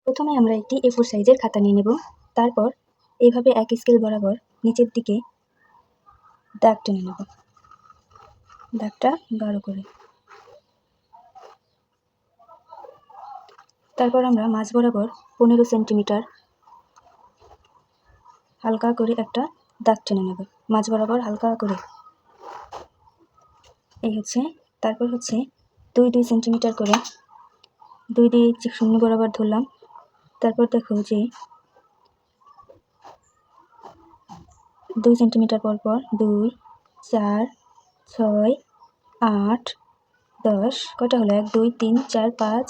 প্রথমে আমরা একটি A4 সাইজের খাতা নিয়ে নেব। তারপর এইভাবে এক স্কেল বরাবর নিচের দিকে দাগ টেনে নেব, দাগটা গাঢ় করে। তারপর আমরা মাঝ বরাবর 15 সেন্টিমিটার হালকা করে একটা দাগ টেনে নেব, মাঝ বরাবর হালকা করে। এই হচ্ছে। তারপর হচ্ছে 2 সেন্টিমিটার করে 2 শূন্য বরাবর ধরলাম। তারপর দেখো যে 2 সেন্টিমিটার পর 2, 4, 6, 8, 10 কটা হলো? 1, 2, 3, 4, 5,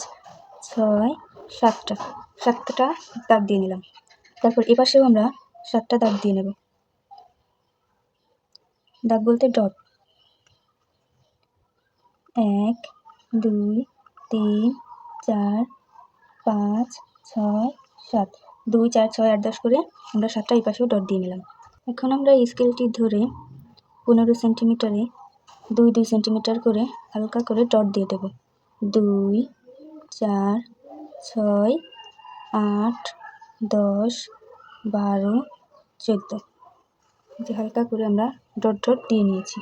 6, 7টা দাগ দিয়ে নিলাম। তারপর এপাশেও আমরা 7টা দাগ দিয়ে নেব। দাগ বলতে ডট। 1, 2, 3, 4, 5, 6, 7, 2, 4, 6, 8, 10 করে আমরা 7টা এপাশেও ডট দিয়ে নিলাম। এখন আমরা স্কেলটি ধরে 15 সেন্টিমিটারে 2 সেন্টিমিটার করে হালকা করে ডট দিয়ে দেব। 2, 4, 6, 8, 10, 12, 14 যে হালকা করে আমরা ডট দিয়ে নিয়েছি।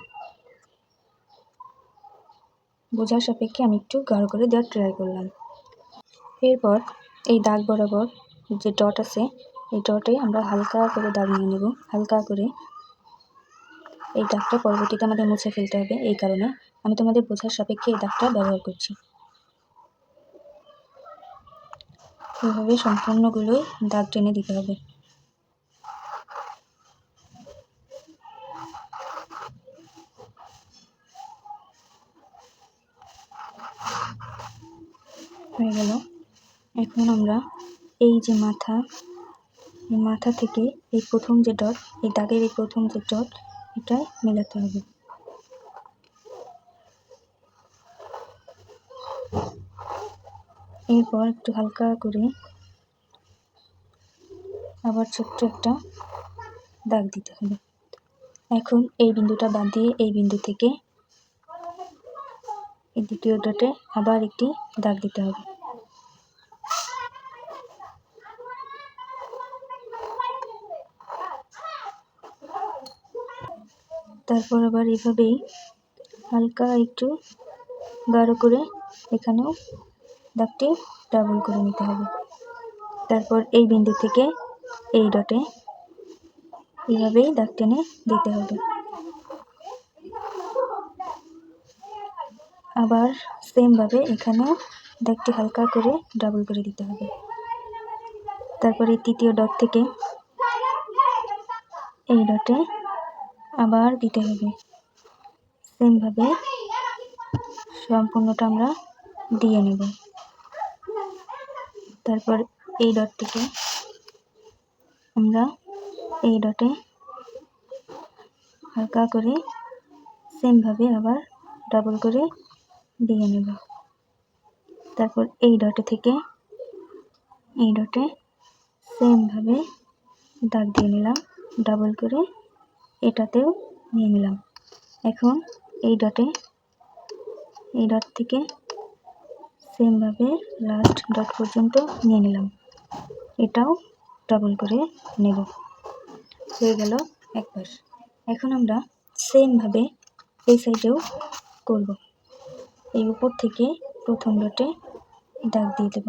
বোঝার সাপেক্ষে আমি একটু গাঢ় করে দেওয়ার ট্রাই করলাম। এরপর এই দাগ বরাবর যে ডট আছে এই ডটে আমরা হালকা করে দাগ নিয়ে নেব। হালকা করে এই দাগটা পরবর্তীতে আমাদের মুছে ফেলতে হবে, এই কারণে আমি তোমাদের বোঝার সাপেক্ষে এই দাগটা ব্যবহার করছি। এইভাবে সম্পূর্ণগুলোই দাগ টেনে দিতে হবে। হয়ে গেল। এখন আমরা এই যে মাথা থেকে এই প্রথম যে ডট, এই দাগের এই প্রথম যে ডট, এটাই মেলাতে হবে। এরপর একটু হালকা করে আবার ছোট্ট একটা দাগ দিতে হবে। এখন এই বিন্দুটা বাদ দিয়ে এই বিন্দু থেকে এই দ্বিতীয় ডটে আবার একটি দাগ দিতে হবে। তারপর আবার এভাবেই হালকা একটু গাঢ় করে এখানেও দাগটি ডাবল করে নিতে হবে। তারপর এই বিন্দু থেকে এই ডটে এইভাবেই দাগ টেনে দিতে হবে। আবার সেমভাবে এখানেও দাগটি হালকা করে ডাবল করে দিতে হবে। তারপরে তৃতীয় ডট থেকে এই ডটে আবার দিতে হবে। সেমভাবে সম্পূর্ণটা আমরা দিয়ে নেব। তারপর এই ডট থেকে আমরা এই ডটে হালকা করে সেমভাবে আবার ডাবল করে দিয়ে নেব। তারপর এই ডটে থেকে এই ডটে সেমভাবে দাগ দিয়ে নিলাম, ডাবল করে এটাতেও নিয়ে নিলাম। এখন এই ডট থেকে সেমভাবে লাস্ট ডট পর্যন্ত নিয়ে নিলাম, এটাও ডাবল করে নেব। হয়ে গেল এক পাশ। এখন আমরা সেমভাবে এই সাইডেও করব। এই উপর থেকে প্রথম ডটে দাগ দিয়ে দেব।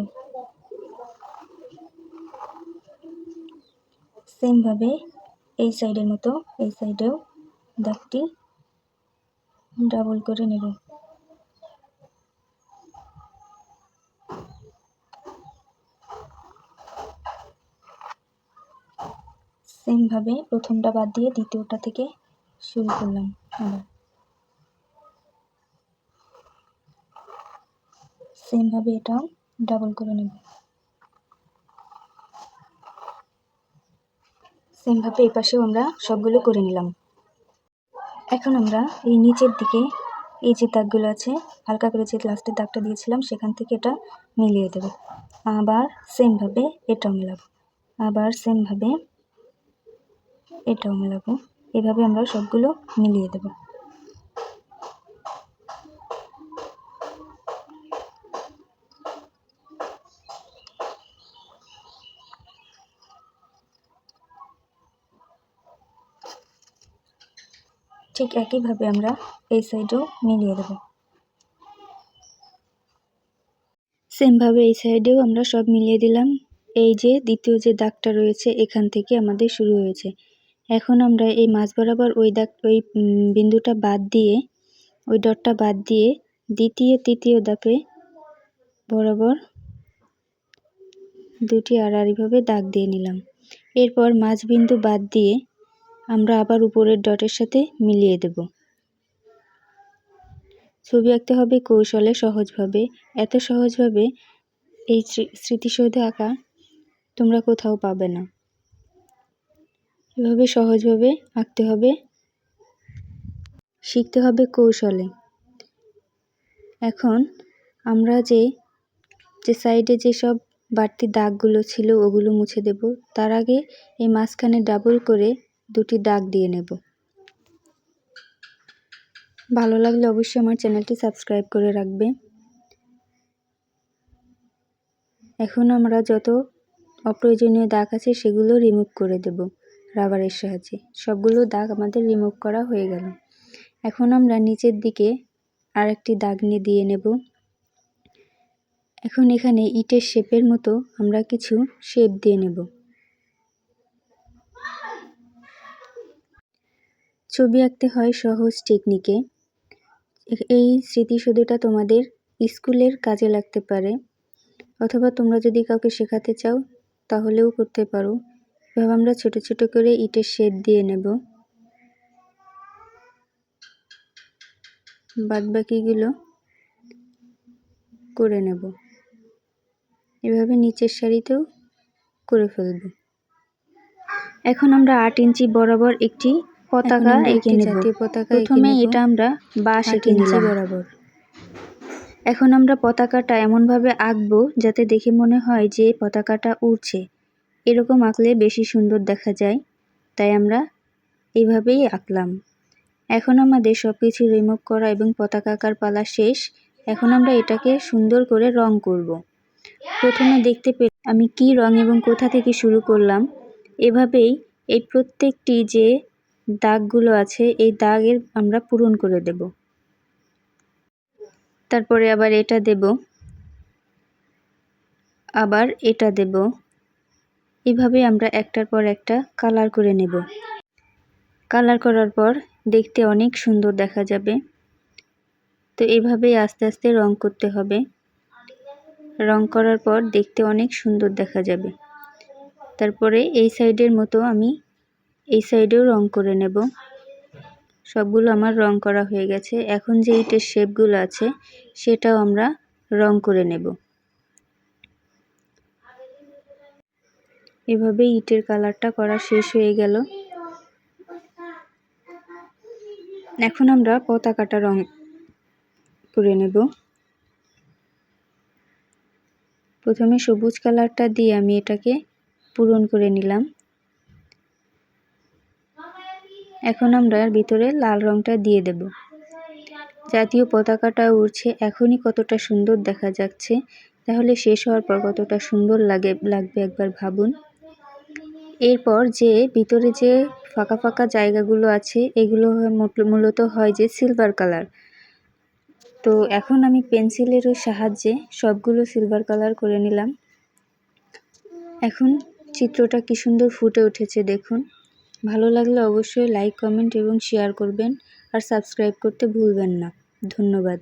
সেমভাবে এই সাইডের মতো এই সাইডেও দাগটি ডাবল করে নেব। সেমভাবে প্রথমটা বাদ দিয়ে দ্বিতীয়টা থেকে শুরু করলাম। আবার সেমভাবে এটাও ডাবল করে নেব। সেমভাবে এই পাশেও আমরা সবগুলো করে নিলাম। এখন আমরা এই নিচের দিকে এই যে দাগগুলো আছে হালকা করে যে লাস্টের দাগটা দিয়েছিলাম সেখান থেকে এটা মিলিয়ে দেব। আবার সেমভাবে এটাও মেলাবো, আবার সেমভাবে এটাও মেলাবো। এভাবে আমরা সবগুলো মিলিয়ে দেব। ঠিক একইভাবে আমরা এই সাইডেও মিলিয়ে দেব। সেমভাবে এই সাইডেও আমরা সব মিলিয়ে দিলাম। এই যে দ্বিতীয় যে দাগটা রয়েছে এখান থেকে আমাদের শুরু হয়েছে। এখন আমরা এই মাঝ বরাবর ওই বিন্দুটা বাদ দিয়ে, ওই ডটটা বাদ দিয়ে দ্বিতীয় তৃতীয় ধাপে বরাবর দুটি আড়াআড়িভাবে দাগ দিয়ে নিলাম। এরপর মাঝ বিন্দু বাদ দিয়ে আমরা আবার উপরের ডটের সাথে মিলিয়ে দেব। ছবি আঁকতে হবে কৌশলে, সহজভাবে। এত সহজভাবে এই স্মৃতিসৌধ আঁকা তোমরা কোথাও পাবে না। এভাবে সহজভাবে আঁকতে হবে, শিখতে হবে কৌশলে। এখন আমরা যে সাইডে যেসব বাড়তি দাগগুলো ছিল ওগুলো মুছে দেব। তার আগে এই মাঝখানে ডাবল করে দুটি দাগ দিয়ে নেব। ভালো লাগলে অবশ্যই আমার চ্যানেলটি সাবস্ক্রাইব করে রাখবে। এখন আমরা যত অপ্রয়োজনীয় দাগ আছে সেগুলো রিমুভ করে দেব রাবারের সাহায্যে। সবগুলো দাগ আমাদের রিমুভ করা হয়ে গেল। এখন আমরা নিচের দিকে আরেকটি দাগ দিয়ে নেব। এখন এখানে ইটের শেপের মতো আমরা কিছু শেপ দিয়ে নেব। ছবি আঁকতে হয় সহজ টেকনিকে। এই স্মৃতিসৌধটা তোমাদের স্কুলের কাজে লাগতে পারে, অথবা তোমরা যদি কাউকে শেখাতে চাও তাহলেও করতে পারো। এভাবে আমরা ছোট ছোট করে ইটের শেপ দিয়ে নেব। বাদবাকিগুলো করে নেব। এভাবে নিচের সারিতেও করে ফেলব। এখন আমরা 8 ইঞ্চি বরাবর একটি পতাকা এঁকে নেব। জাতীয় পতাকা প্রথমে এটা আমরা বাঁশ এঁকে নিলাম বরাবর। এখন আমরা পতাকাটা এমনভাবে আঁকবো যাতে দেখে মনে হয় যে পতাকাটা উড়ছে। এরকম আঁকলে বেশি সুন্দর দেখা যায়, তাই আমরা এইভাবেই আঁকলাম। এখন আমাদের সব কিছু রিমুভ করা এবং পতাকা আঁকার পালা শেষ। এখন আমরা এটাকে সুন্দর করে রং করব। প্রথমে দেখতে পেলে আমি কি রং এবং কোথা থেকে শুরু করলাম। এভাবেই এই প্রত্যেকটি যে দাগগুলো আছে এই দাগের আমরা পূরণ করে দেব। তারপরে আবার এটা দেব, আবার এটা দেব। এভাবে আমরা একটার পর একটা কালার করে নেব। কালার করার পর দেখতে অনেক সুন্দর দেখা যাবে। তো এভাবেই আস্তে আস্তে রং করতে হবে। রং করার পর দেখতে অনেক সুন্দর দেখা যাবে। তারপরে এই সাইডের মতো আমি এই সাইডেও রং করে নেব। সবগুলো আমার রং করা হয়ে গেছে। এখন যে ইটের শেপগুলো আছে সেটাও আমরা রং করে নেব। এভাবে ইটের কালারটা করা শেষ হয়ে গেল। এখন আমরা পতাকাটা রং করে নেব। প্রথমে সবুজ কালারটা দিয়ে আমি এটাকে পূরণ করে নিলাম। এখন আমরা ভিতরে লাল রংটা দিয়ে দেব। জাতীয় পতাকাটা উড়ছে, এখনই কতটা সুন্দর দেখা যাচ্ছে, তাহলে শেষ হওয়ার পর কতটা সুন্দর লাগবে একবার ভাবুন। এরপর যে ভিতরে যে ফাঁকা ফাঁকা জায়গাগুলো আছে এগুলো মূলত হয় যে সিলভার কালার। তো এখন আমি পেন্সিলের সাহায্যে সবগুলো সিলভার কালার করে নিলাম। এখন চিত্রটা কি সুন্দর ফুটে উঠেছে দেখুন। ভালো লাগলে অবশ্যই লাইক, কমেন্ট এবং শেয়ার করবেন, আর সাবস্ক্রাইব করতে ভুলবেন না। ধন্যবাদ।